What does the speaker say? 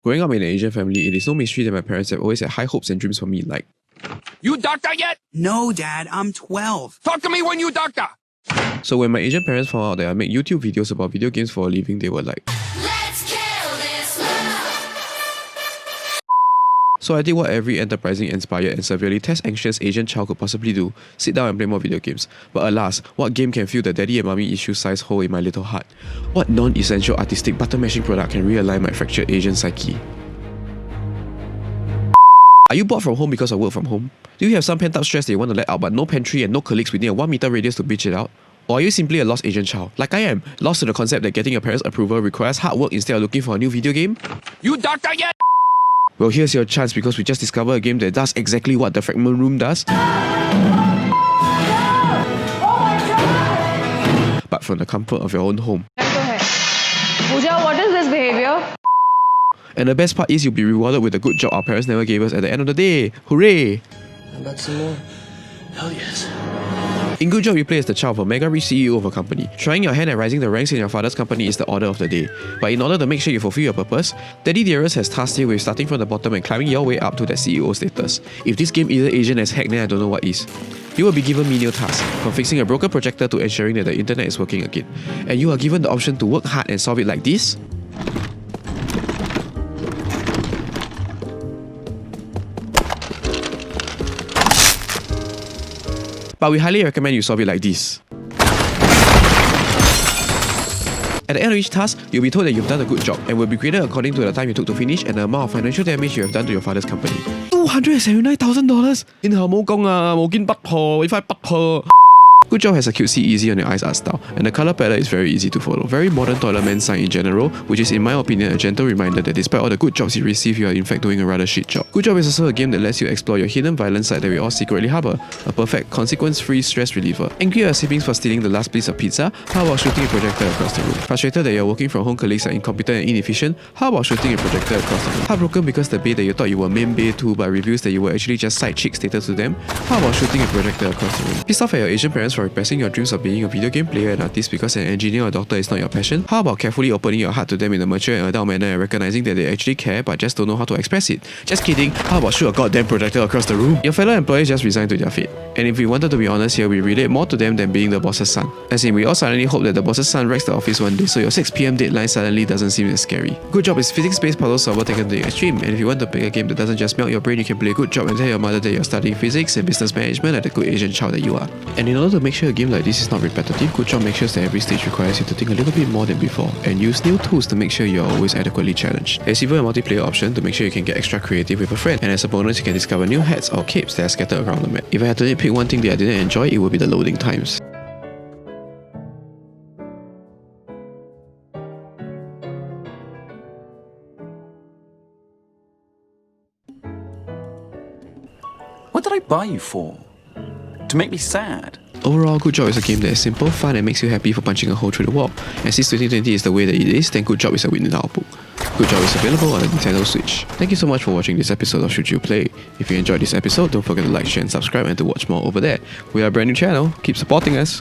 Growing up in an Asian family, it is no mystery that my parents have always had high hopes and dreams for me like, You doctor yet? No, Dad, I'm 12. Talk to me when you doctor! so when my Asian parents found out that I make YouTube videos about video games for a living, they were like, Let's kill this love. So I did what every enterprising, inspired and severely test-anxious Asian child could possibly do, sit down and play more video games. But alas, what game can fill the daddy and mommy issue-sized hole in my little heart? What non-essential artistic button-mashing product can realign my fractured Asian psyche? Are you bored from home because of work from home? Do you have some pent-up stress that you want to let out but no pantry and no colleagues within a 1 meter radius to bitch it out? Or are you simply a lost Asian child, like I am, lost to the concept that getting your parents' approval requires hard work instead of looking for a new video game? You doctor yet? Well, here's your chance because we just discovered a game that does exactly what the Fragment Room does. But from the comfort of your own home. Pooja, what is this behavior? And the best part is you'll be rewarded with the good job our parents never gave us at the end of the day. Hooray! How about some more? Hell yes. In Good Job, you play as the child of a mega-rich CEO of a company. Trying your hand at rising the ranks in your father's company is the order of the day. But in order to make sure you fulfill your purpose, Daddy Dearest has tasked you with starting from the bottom and climbing your way up to that CEO status. If this game isn't Asian as heck, then I don't know what is. You will be given menial tasks, from fixing a broken projector to ensuring that the internet is working again. And you are given the option to work hard and solve it like this. But we highly recommend you solve it like this. At the end of each task, you'll be told that you've done a good job and will be graded according to the time you took to finish and the amount of financial damage you have done to your father's company. $279,000! 天后冇功啊，冇見不破，呢塊不破。Good Job has a cutesy, easy on your eyes art style, and the colour palette is very easy to follow. Very modern toilet man sign in general, which is in my opinion a gentle reminder that despite all the good jobs you receive, you are in fact doing a rather shit job. Good Job is also a game that lets you explore your hidden violent side that we all secretly harbour, a perfect consequence-free stress reliever. Angry at your siblings for stealing the last piece of pizza? How about shooting a projector across the room? Frustrated that your working from home colleagues are incompetent and inefficient? How about shooting a projector across the room? Heartbroken because the bae that you thought you were main bae to but reveals that you were actually just side chick stated to them? How about shooting a projector across the room? Pissed off at your Asian parents for repressing your dreams of being a video game player and artist because an engineer or doctor is not your passion? How about carefully opening your heart to them in a mature and adult manner and recognizing that they actually care but just don't know how to express it? Just kidding, how about shoot a goddamn projector across the room? Your fellow employees just resigned to their fate. And if we wanted to be honest here, we relate more to them than being the boss's son. As in, we all suddenly hope that the boss's son wrecks the office one day so your 6 PM deadline suddenly doesn't seem as scary. Good Job is physics-based puzzle solver taken to the extreme, and if you want to play a game that doesn't just melt your brain, you can play Good Job and tell your mother that you're studying physics and business management like the good Asian child that you are. And in order to make sure a game like this is not repetitive, Good Job makes sure that every stage requires you to think a little bit more than before and use new tools to make sure you're always adequately challenged. There's even a multiplayer option to make sure you can get extra creative with a friend, and as a bonus you can discover new hats or capes that are scattered around the map. If I had to nitpick one thing that I didn't enjoy, it would be the loading times. What did I buy you for? To make me sad? Overall, Good Job is a game that is simple, fun and makes you happy for punching a hole through the wall. And since 2020 is the way that it is, then Good Job is a win in our book. Good Job is available on the Nintendo Switch. Thank you so much for watching this episode of Should You Play. If you enjoyed this episode, don't forget to like, share and subscribe and to watch more over there. We are a brand new channel, keep supporting us.